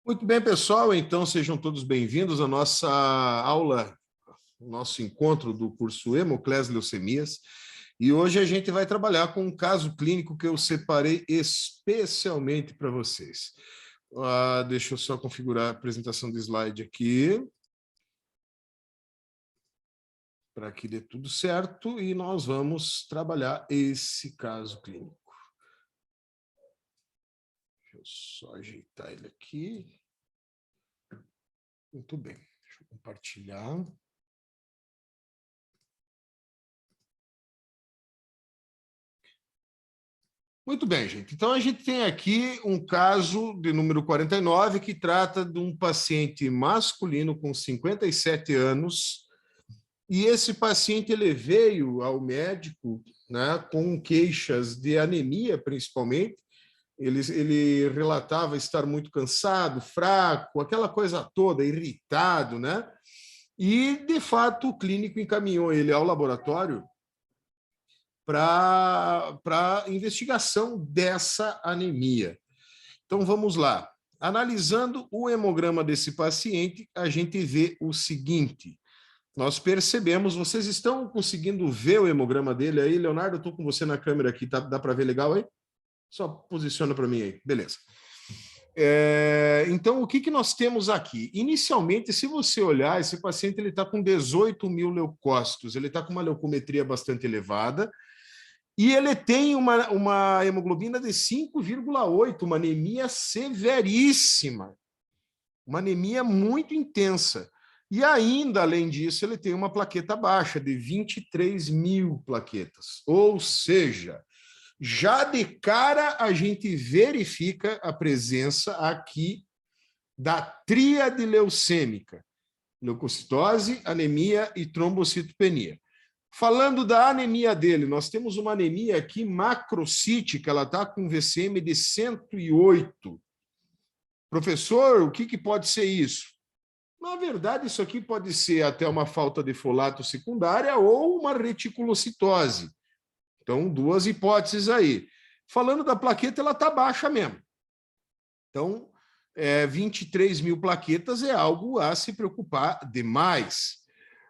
Muito bem, pessoal. Então, sejam todos bem-vindos à nossa aula, nosso encontro do curso Hemoclés Leucemias. E hoje a gente vai trabalhar com um caso clínico que eu separei especialmente para vocês. Deixa eu só configurar a apresentação do slide aqui, para que dê tudo certo, e nós vamos trabalhar esse caso clínico. Deixa eu só ajeitar ele aqui. Muito bem, deixa eu compartilhar. Muito bem, gente. Então, a gente tem aqui um caso de número 49, que trata de um paciente masculino com 57 anos, e esse paciente ele veio ao médico, né, com queixas de anemia, principalmente. Ele relatava estar muito cansado, fraco, aquela coisa toda, irritado, né? E, de fato, o clínico encaminhou ele ao laboratório para investigação dessa anemia. Então, vamos lá. Analisando o hemograma desse paciente, a gente vê o seguinte. Nós percebemos, vocês estão conseguindo ver o hemograma dele aí? Leonardo, eu estou com você na câmera aqui, dá para ver legal aí? Só posiciona para mim aí, beleza. Então, o que nós temos aqui? Inicialmente, se você olhar, esse paciente está com 18.000 leucócitos, ele está com uma leucometria bastante elevada, e ele tem uma hemoglobina de 5,8, uma anemia severíssima, uma anemia muito intensa. E ainda, além disso, ele tem uma plaqueta baixa, de 23.000 plaquetas, ou seja, já de cara a gente verifica a presença aqui da tríade leucêmica: leucocitose, anemia e trombocitopenia. Falando da anemia dele, nós temos uma anemia aqui macrocítica, ela está com VCM de 108. Professor, o que pode ser isso? Na verdade, isso aqui pode ser até uma falta de folato secundária ou uma reticulocitose. Então, duas hipóteses aí. Falando da plaqueta, ela está baixa mesmo. Então, 23.000 plaquetas é algo a se preocupar demais.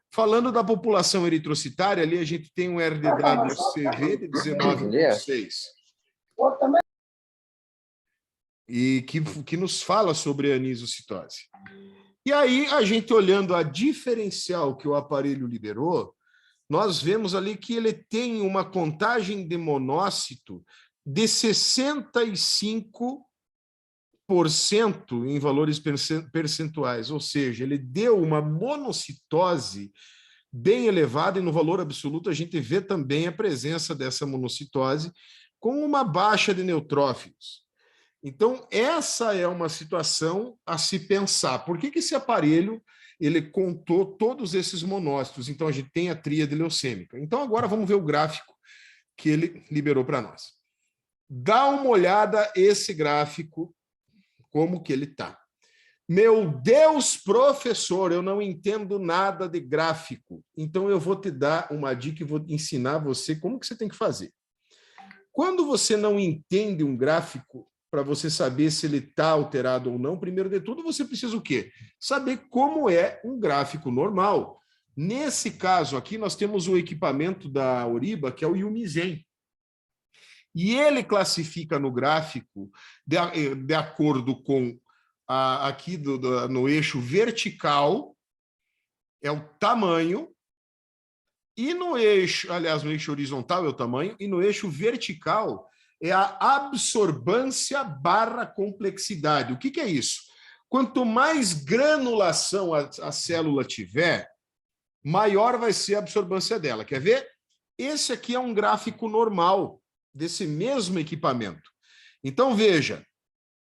Falando da população eritrocitária, ali a gente tem um RDW-CV de 19,6. E que nos fala sobre a anisocitose. E aí, a gente olhando a diferencial que o aparelho liberou, nós vemos ali que ele tem uma contagem de monócito de 65% em valores percentuais, ou seja, ele deu uma monocitose bem elevada, e no valor absoluto a gente vê também a presença dessa monocitose com uma baixa de neutrófilos. Então, essa é uma situação a se pensar. Por que esse aparelho ele contou todos esses monócitos? Então, a gente tem a tríade leucêmica. Então, agora vamos ver o gráfico que ele liberou para nós. Dá uma olhada esse gráfico, como que ele está. Meu Deus, professor, eu não entendo nada de gráfico. Então, eu vou te dar uma dica e vou ensinar você como que você tem que fazer. Quando você não entende um gráfico, para você saber se ele está alterado ou não, primeiro de tudo, você precisa o quê? Saber como é um gráfico normal. Nesse caso aqui, nós temos o equipamento da Oriba, que é o Yumizen. E ele classifica no gráfico, de acordo com aqui no eixo vertical, é o tamanho, e no eixo, aliás, no eixo horizontal é o tamanho, e no eixo vertical é a absorbância barra complexidade. O que é isso? Quanto mais granulação a célula tiver, maior vai ser a absorbância dela. Quer ver? Esse aqui é um gráfico normal desse mesmo equipamento. Então, veja,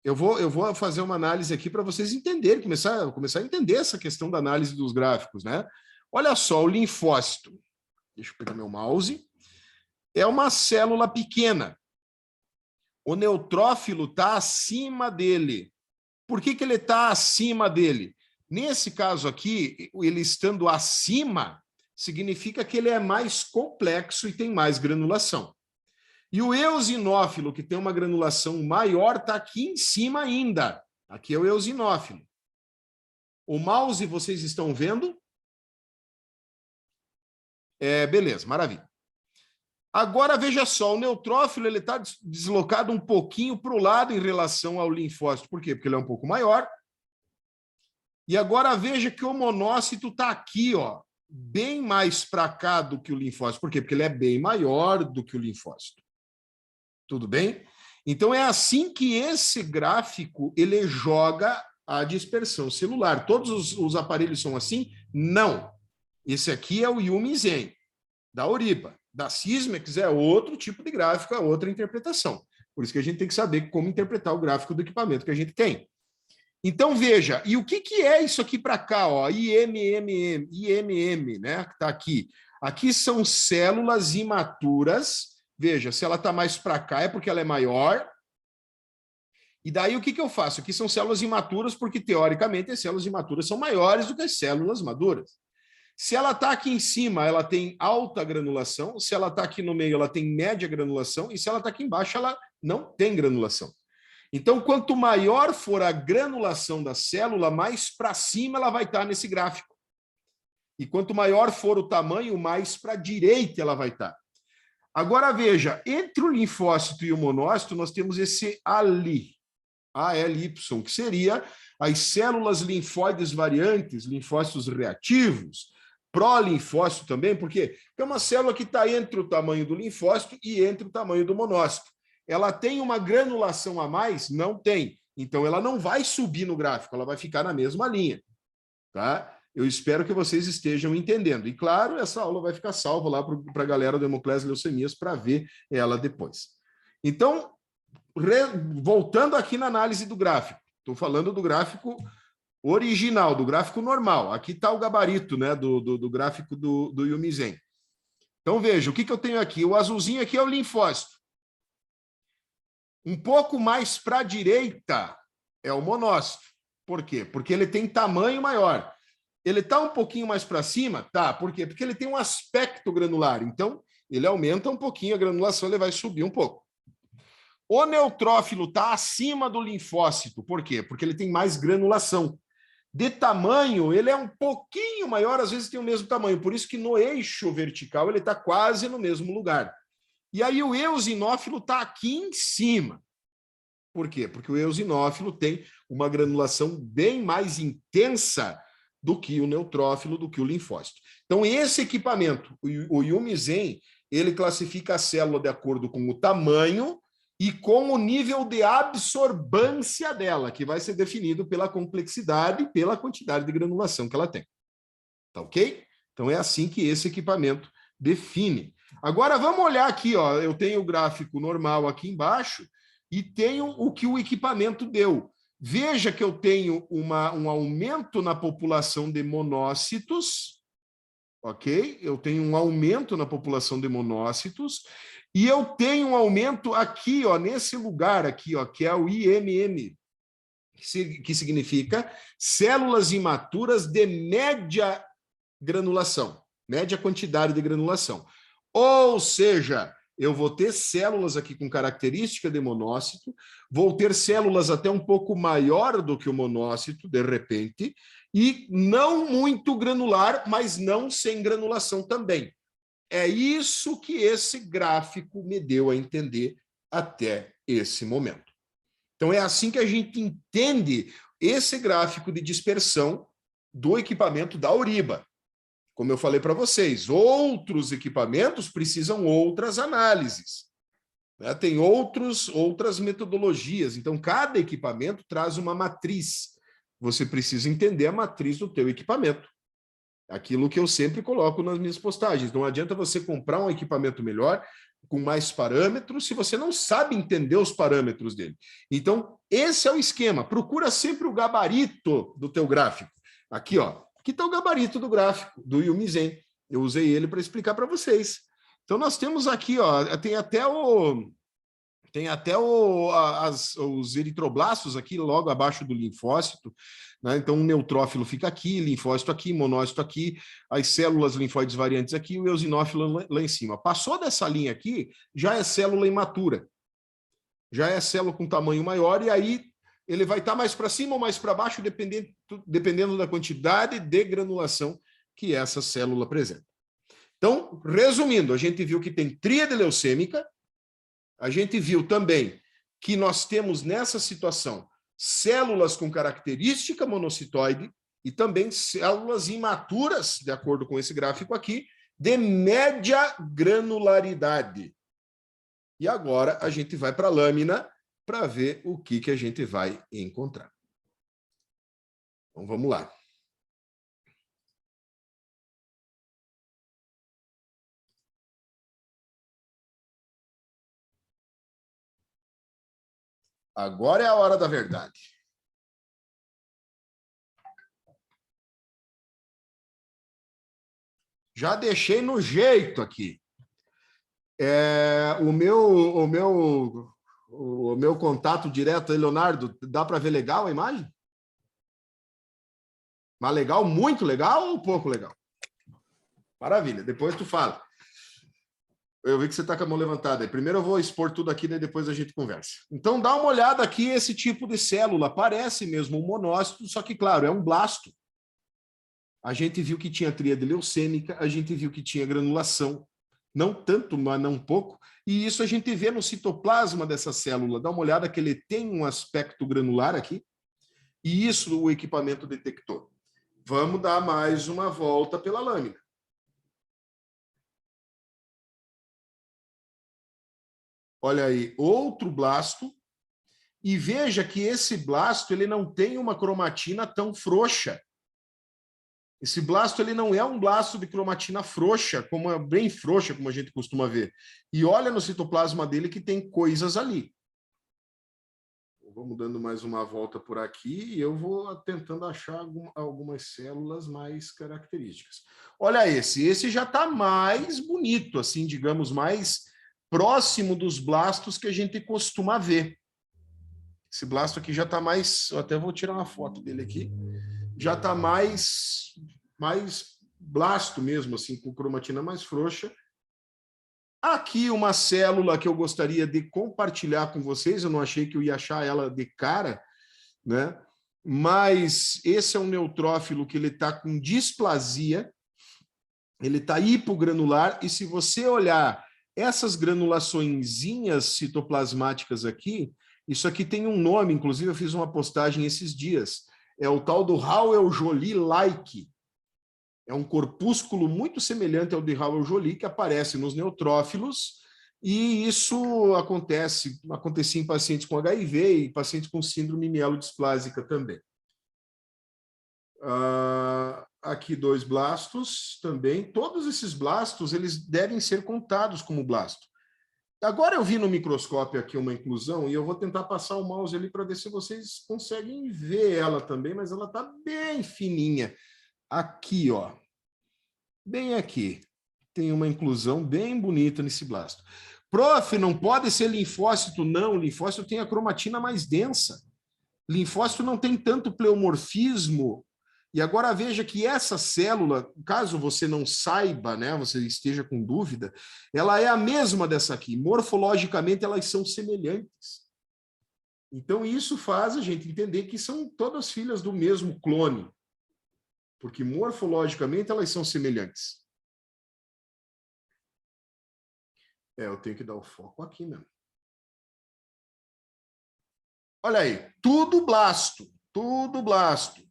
eu vou fazer uma análise aqui para vocês entenderem, começar a entender essa questão da análise dos gráficos, né? Olha só, o linfócito. Deixa eu pegar meu mouse. É uma célula pequena. O neutrófilo está acima dele. Por que ele está acima dele? Nesse caso aqui, ele estando acima, significa que ele é mais complexo e tem mais granulação. E o eosinófilo, que tem uma granulação maior, está aqui em cima ainda. Aqui é o eosinófilo. O mouse vocês estão vendo? Beleza, maravilha. Agora, veja só, o neutrófilo está deslocado um pouquinho para o lado em relação ao linfócito. Por quê? Porque ele é um pouco maior. E agora veja que o monócito está aqui, ó, bem mais para cá do que o linfócito. Por quê? Porque ele é bem maior do que o linfócito. Tudo bem? Então, é assim que esse gráfico ele joga a dispersão celular. Todos os aparelhos são assim? Não. Esse aqui é o Yumizen, da Oriba. Da Sysmex é outro tipo de gráfico, é outra interpretação. Por isso que a gente tem que saber como interpretar o gráfico do equipamento que a gente tem. Então, veja, e o que é isso aqui para cá? Ó? IMM, né? Que está aqui. Aqui são células imaturas. Veja, se ela está mais para cá é porque ela é maior. E daí o que eu faço? Aqui são células imaturas porque, teoricamente, as células imaturas são maiores do que as células maduras. Se ela está aqui em cima, ela tem alta granulação. Se ela está aqui no meio, ela tem média granulação. E se ela está aqui embaixo, ela não tem granulação. Então, quanto maior for a granulação da célula, mais para cima ela vai estar nesse gráfico. E quanto maior for o tamanho, mais para a direita ela vai estar. Agora, veja, entre o linfócito e o monócito, nós temos esse ALY, que seria as células linfóides variantes, linfócitos reativos, prolinfócito também, por quê? Porque é uma célula que está entre o tamanho do linfócito e entre o tamanho do monócito. Ela tem uma granulação a mais? Não tem. Então, ela não vai subir no gráfico, ela vai ficar na mesma linha. Tá? Eu espero que vocês estejam entendendo. E, claro, essa aula vai ficar salva lá para a galera do Hemoclés Leucemias para ver ela depois. Então, voltando aqui na análise do gráfico. Estou falando do gráfico original, do gráfico normal. Aqui está o gabarito, né, do gráfico do Yumizen. Então, veja, o que eu tenho aqui? O azulzinho aqui é o linfócito. Um pouco mais para a direita é o monócito. Por quê? Porque ele tem tamanho maior. Ele está um pouquinho mais para cima? Tá. Por quê? Porque ele tem um aspecto granular. Então, ele aumenta um pouquinho a granulação, ele vai subir um pouco. O neutrófilo está acima do linfócito. Por quê? Porque ele tem mais granulação. De tamanho, ele é um pouquinho maior, às vezes tem o mesmo tamanho. Por isso que no eixo vertical ele está quase no mesmo lugar. E aí o eosinófilo está aqui em cima. Por quê? Porque o eosinófilo tem uma granulação bem mais intensa do que o neutrófilo, do que o linfócito. Então, esse equipamento, o Yumizen, ele classifica a célula de acordo com o tamanho e com o nível de absorbância dela, que vai ser definido pela complexidade e pela quantidade de granulação que ela tem. Tá ok? Então, é assim que esse equipamento define. Agora, vamos olhar aqui, ó. Eu tenho o gráfico normal aqui embaixo e tenho o que o equipamento deu. Veja que eu tenho um aumento na população de monócitos, ok? Eu tenho um aumento na população de monócitos e eu tenho um aumento aqui, ó, nesse lugar aqui, ó, que é o IMM, que significa células imaturas de média granulação, média quantidade de granulação. Ou seja, eu vou ter células aqui com característica de monócito, vou ter células até um pouco maior do que o monócito, de repente, e não muito granular, mas não sem granulação também. É isso que esse gráfico me deu a entender até esse momento. Então, é assim que a gente entende esse gráfico de dispersão do equipamento da Oriba. Como eu falei para vocês, outros equipamentos precisam outras análises. Né? Tem outras metodologias. Então, cada equipamento traz uma matriz. Você precisa entender a matriz do teu equipamento. Aquilo que eu sempre coloco nas minhas postagens. Não adianta você comprar um equipamento melhor, com mais parâmetros, se você não sabe entender os parâmetros dele. Então, esse é o esquema. Procura sempre o gabarito do teu gráfico. Aqui, ó. Aqui está o gabarito do gráfico, do Yumizen. Eu usei ele para explicar para vocês. Então, nós temos aqui, ó, tem até os eritroblastos aqui, logo abaixo do linfócito. Né? Então, o neutrófilo fica aqui, linfócito aqui, monócito aqui, as células linfóides variantes aqui, o eosinófilo lá em cima. Passou dessa linha aqui, já é célula imatura. Já é célula com tamanho maior, e aí ele vai estar mais para cima ou mais para baixo, dependendo da quantidade de granulação que essa célula apresenta. Então, resumindo, a gente viu que tem tríade leucêmica, a gente viu também que nós temos nessa situação células com característica monocitoide e também células imaturas, de acordo com esse gráfico aqui, de média granularidade. E agora a gente vai para a lâmina para ver o que a gente vai encontrar. Então, vamos lá. Agora é a hora da verdade. Já deixei no jeito aqui. O meu contato direto aí, Leonardo, dá para ver legal a imagem? Mas legal, muito legal ou pouco legal? Maravilha, depois tu fala. Eu vi que você está com a mão levantada. Primeiro eu vou expor tudo aqui, daí depois a gente conversa. Então dá uma olhada aqui, esse tipo de célula. Parece mesmo um monócito, só que, claro, é um blasto. A gente viu que tinha tríade leucêmica, a gente viu que tinha granulação. Não tanto, mas não pouco. E isso a gente vê no citoplasma dessa célula. Dá uma olhada que ele tem um aspecto granular aqui. E isso o equipamento detectou. Vamos dar mais uma volta pela lâmina. Olha aí, outro blasto. E veja que esse blasto ele não tem uma cromatina tão frouxa. Esse blasto ele não é um blasto de cromatina frouxa, bem frouxa, como a gente costuma ver. E olha no citoplasma dele que tem coisas ali. Vamos dando mais uma volta por aqui e eu vou tentando achar algumas células mais características. Olha esse já está mais bonito, assim, digamos, mais próximo dos blastos que a gente costuma ver. Esse blasto aqui já está mais... Eu até vou tirar uma foto dele aqui. Já está mais blasto mesmo, assim, com cromatina mais frouxa. Aqui uma célula que eu gostaria de compartilhar com vocês, eu não achei que eu ia achar ela de cara, né? Mas esse é um neutrófilo que ele está com displasia, ele está hipogranular, e se você olhar essas granulaçõezinhas citoplasmáticas aqui, isso aqui tem um nome, inclusive eu fiz uma postagem esses dias, é o tal do Hauer-Joly-like. É um corpúsculo muito semelhante ao de Hauer-Joly, que aparece nos neutrófilos, e isso acontecia em pacientes com HIV e pacientes com síndrome mielodisplásica também. Aqui 2 blastos também. Todos esses blastos eles devem ser contados como blasto. Agora eu vi no microscópio aqui uma inclusão e eu vou tentar passar o mouse ali para ver se vocês conseguem ver ela também, mas ela está bem fininha. Aqui, ó. Bem aqui. Tem uma inclusão bem bonita nesse blasto. Prof, não pode ser linfócito, não. Linfócito tem a cromatina mais densa. Linfócito não tem tanto pleomorfismo. E agora veja que essa célula, caso você não saiba, né, você esteja com dúvida, ela é a mesma dessa aqui. Morfologicamente, elas são semelhantes. Então, isso faz a gente entender que são todas filhas do mesmo clone, porque morfologicamente elas são semelhantes. Eu tenho que dar o foco aqui mesmo. Olha aí, tudo blasto, tudo blasto.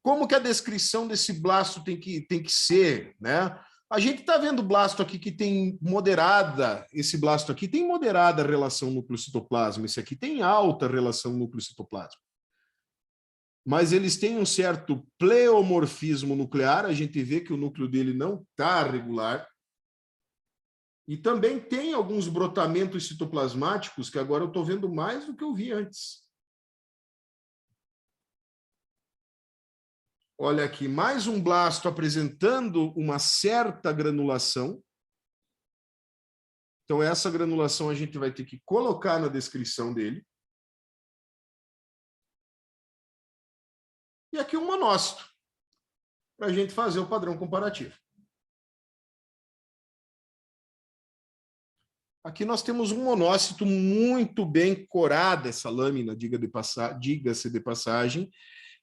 Como que a descrição desse blasto tem que ser, né? A gente está vendo blasto aqui que tem moderada, esse blasto aqui tem moderada relação núcleo-citoplasma, esse aqui tem alta relação núcleo-citoplasma. Mas eles têm um certo pleomorfismo nuclear, a gente vê que o núcleo dele não está regular. E também tem alguns brotamentos citoplasmáticos que agora eu estou vendo mais do que eu vi antes. Olha aqui, mais um blasto apresentando uma certa granulação. Então, essa granulação a gente vai ter que colocar na descrição dele. E aqui um monócito, para a gente fazer o padrão comparativo. Aqui nós temos um monócito muito bem corado, essa lâmina, diga-se de passagem.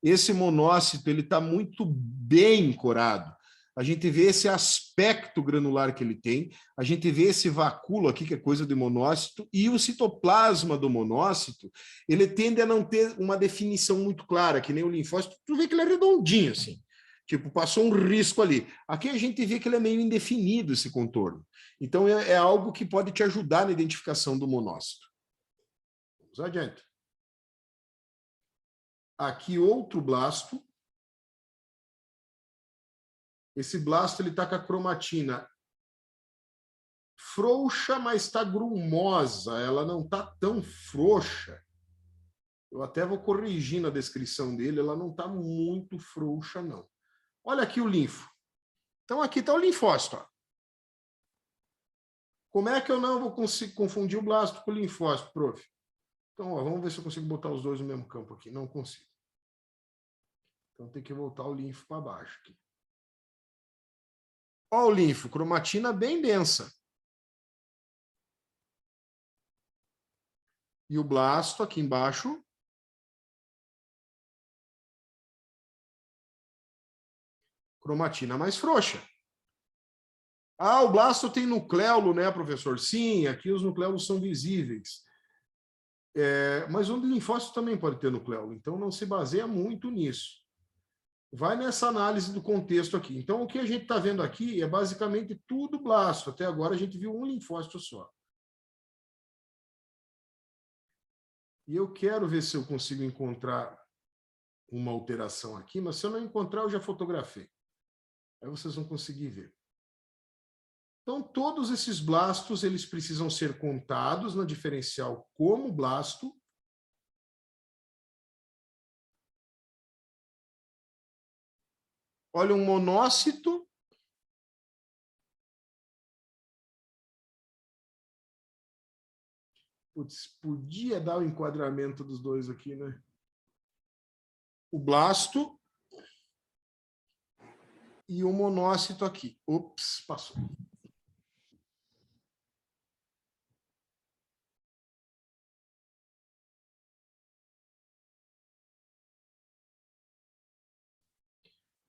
Esse monócito ele está muito bem corado. A gente vê esse aspecto granular que ele tem, a gente vê esse vacúolo aqui, que é coisa de monócito, e o citoplasma do monócito, ele tende a não ter uma definição muito clara, que nem o linfócito. Tu vê que ele é redondinho, assim. Tipo, passou um risco ali. Aqui a gente vê que ele é meio indefinido, esse contorno. Então, é algo que pode te ajudar na identificação do monócito. Vamos adiante. Aqui outro blasto. Esse blasto ele está com a cromatina frouxa, mas está grumosa. Ela não está tão frouxa. Eu até vou corrigir na descrição dele. Ela não está muito frouxa, não. Olha aqui o linfo. Então, aqui está o linfócito. Ó. Como é que eu não vou conseguir confundir o blasto com o linfócito, prof? Então, ó, vamos ver se eu consigo botar os dois no mesmo campo aqui. Não consigo. Então, tem que voltar o linfo para baixo. Aqui. Ó o linfo, cromatina bem densa. E o blasto aqui embaixo. Cromatina mais frouxa. Ah, o blasto tem nucleolo, né, professor? Sim, aqui os nucleolos são visíveis. Mas o linfócito também pode ter nucleolo, então não se baseia muito nisso. Vai nessa análise do contexto aqui. Então, o que a gente está vendo aqui é basicamente tudo blasto. Até agora a gente viu um linfócito só. E eu quero ver se eu consigo encontrar uma alteração aqui, mas se eu não encontrar, eu já fotografei. Aí vocês vão conseguir ver. Então, todos esses blastos, eles precisam ser contados na diferencial como blasto. Olha, um monócito. Putz, podia dar o enquadramento dos dois aqui, né? O blasto e o monócito aqui. Ops, passou.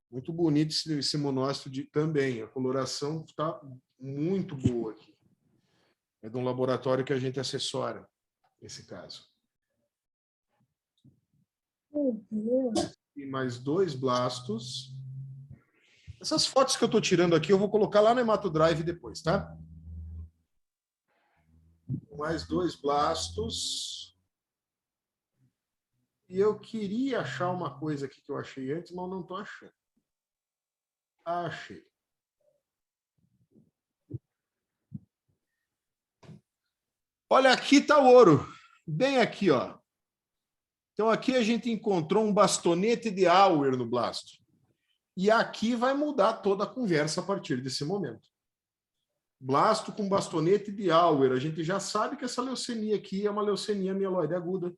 Muito bonito esse monócito também. A coloração está muito boa aqui. É de um laboratório que a gente assessora, nesse caso. E mais dois blastos. Essas fotos que eu estou tirando aqui, eu vou colocar lá no Hemato Drive depois, tá? Mais dois blastos. E eu queria achar uma coisa aqui que eu achei antes, mas não estou achando. Achei. Olha, aqui está o ouro. Bem aqui, ó. Então, aqui a gente encontrou um bastonete de Auer no blasto. E aqui vai mudar toda a conversa a partir desse momento. Blasto com bastonete de Auer. A gente já sabe que essa leucemia aqui é uma leucemia mieloide aguda,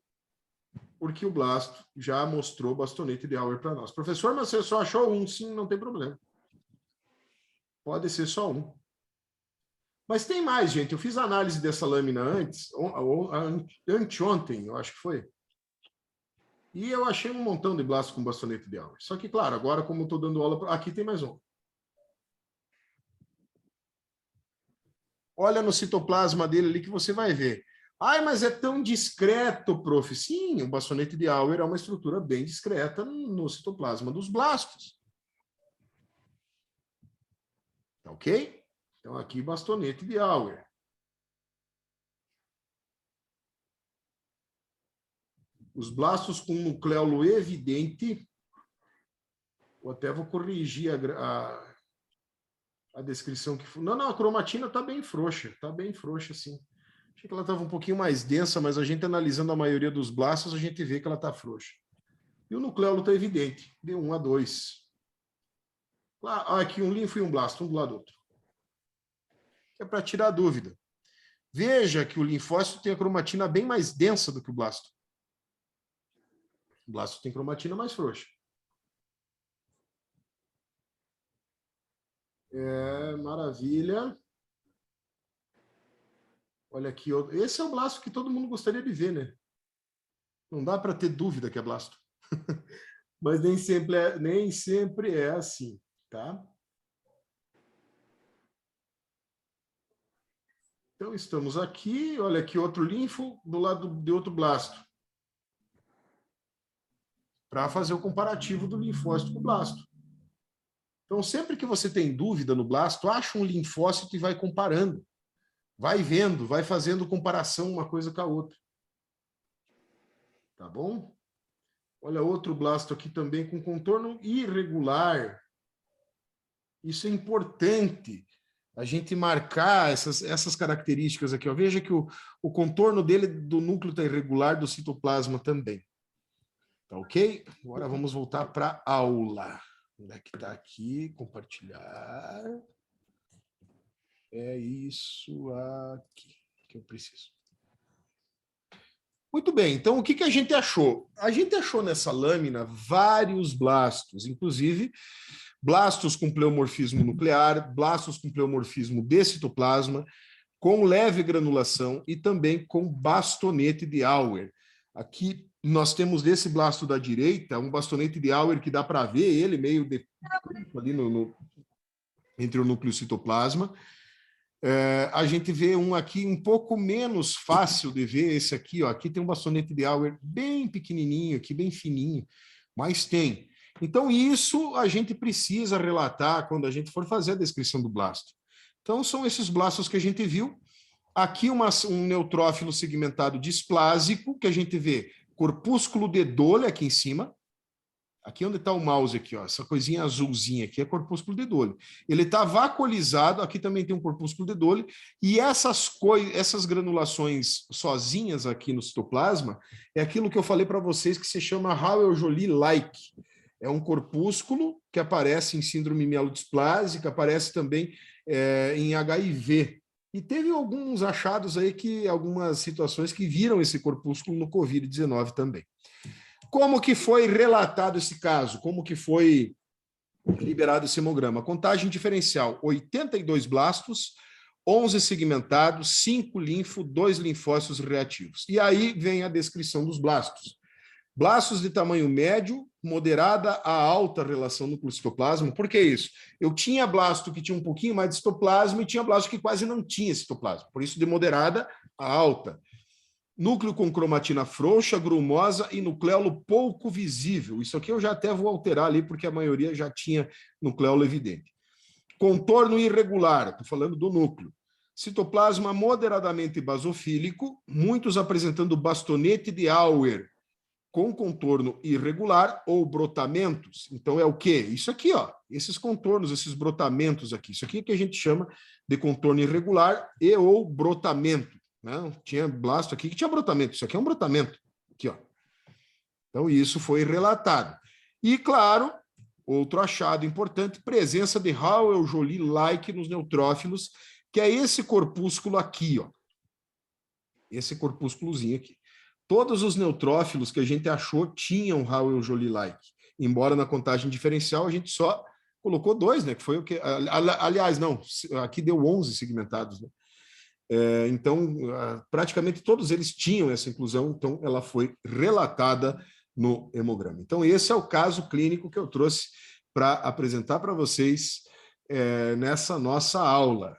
porque o blasto já mostrou bastonete de Auer para nós. Professor, mas você só achou um? Sim, não tem problema. Pode ser só um. Mas tem mais, gente. Eu fiz a análise dessa lâmina antes, anteontem, eu acho que foi. E eu achei um montão de blasto com bastonete de Auer. Só que, claro, agora, como eu estou dando aula, aqui tem mais um. Olha no citoplasma dele ali que você vai ver. Ai, mas é tão discreto, prof. Sim, o bastonete de Auer é uma estrutura bem discreta no citoplasma dos blastos. Tá ok? Então, aqui, bastonete de Auer. Os blastos com nucleolo evidente, eu até vou corrigir a descrição que... Não, a cromatina está bem frouxa, sim. Achei que ela estava um pouquinho mais densa, mas a gente analisando a maioria dos blastos, a gente vê que ela está frouxa. E o nucleolo está evidente, de 1 a 2. Aqui um linfo e um blasto, um do lado do outro. É para tirar a dúvida. Veja que o linfócito tem a cromatina bem mais densa do que o blasto. O blasto tem cromatina mais frouxa. Maravilha. Olha aqui, esse é o blasto que todo mundo gostaria de ver, né? Não dá para ter dúvida que é blasto. Mas nem sempre é assim, tá? Então, estamos aqui, olha aqui outro linfo do lado de outro blasto, para fazer o comparativo do linfócito com o blasto. Então, sempre que você tem dúvida no blasto, acha um linfócito e vai comparando. Vai vendo, vai fazendo comparação uma coisa com a outra. Tá bom? Olha outro blasto aqui também com contorno irregular. Isso é importante, a gente marcar essas características aqui. Ó. Veja que o contorno dele, do núcleo está irregular, do citoplasma também. Tá ok? Agora vamos voltar para a aula. Onde é que está aqui? Compartilhar. É isso aqui que eu preciso. Muito bem, então o que a gente achou? A gente achou nessa lâmina vários blastos, inclusive blastos com pleomorfismo nuclear, blastos com pleomorfismo de citoplasma, com leve granulação e também com bastonete de Auer. Aqui nós temos desse blasto da direita um bastonete de Auer que dá para ver ele meio ali entre o núcleo e o citoplasma. A gente vê um aqui um pouco menos fácil de ver, esse aqui, ó. Aqui tem um bastonete de Auer bem pequenininho, aqui bem fininho, mas tem. Então, isso a gente precisa relatar quando a gente for fazer a descrição do blasto. Então, são esses blastos que a gente viu. Aqui um neutrófilo segmentado displásico, que a gente vê corpúsculo de Dole aqui em cima. Aqui onde está o mouse, aqui, ó, essa coisinha azulzinha aqui é corpúsculo de Dole. Ele está vacuolizado, aqui também tem um corpúsculo de Dole, e essas granulações sozinhas aqui no citoplasma é aquilo que eu falei para vocês que se chama Hauer-Joly-like. É um corpúsculo que aparece em síndrome mielodisplásica, aparece também em HIV. E teve alguns achados aí, algumas situações que viram esse corpúsculo no Covid-19 também. Como que foi relatado esse caso? Como que foi liberado esse hemograma? Contagem diferencial, 82 blastos, 11 segmentados, 5 linfo, 2 linfócitos reativos. E aí vem a descrição dos blastos. Blastos de tamanho médio, moderada a alta relação núcleo-citoplasma. Por que isso? Eu tinha blasto que tinha um pouquinho mais de citoplasma e tinha blasto que quase não tinha citoplasma. Por isso, de moderada a alta. Núcleo com cromatina frouxa, grumosa e nucleolo pouco visível. Isso aqui eu já até vou alterar ali, porque a maioria já tinha nucleolo evidente. Contorno irregular, estou falando do núcleo. Citoplasma moderadamente basofílico, muitos apresentando bastonete de Auer, com contorno irregular ou brotamentos. Então é o quê? Isso aqui, ó, esses contornos, esses brotamentos aqui. Isso aqui que a gente chama de contorno irregular e ou brotamento. Né? Tinha blasto aqui que tinha brotamento. Isso aqui é um brotamento. Aqui, ó. Então isso foi relatado. E, claro, outro achado importante, presença de Hauer-Joly-like nos neutrófilos, que é esse corpúsculo aqui, ó. Esse corpúsculozinho aqui. Todos os neutrófilos que a gente achou tinham Hauer-Joly-like, embora na contagem diferencial a gente só colocou 2, né? Que foi o que. Aliás, não, aqui deu 11 segmentados, né? Então, praticamente todos eles tinham essa inclusão, então ela foi relatada no hemograma. Então, esse é o caso clínico que eu trouxe para apresentar para vocês nessa nossa aula.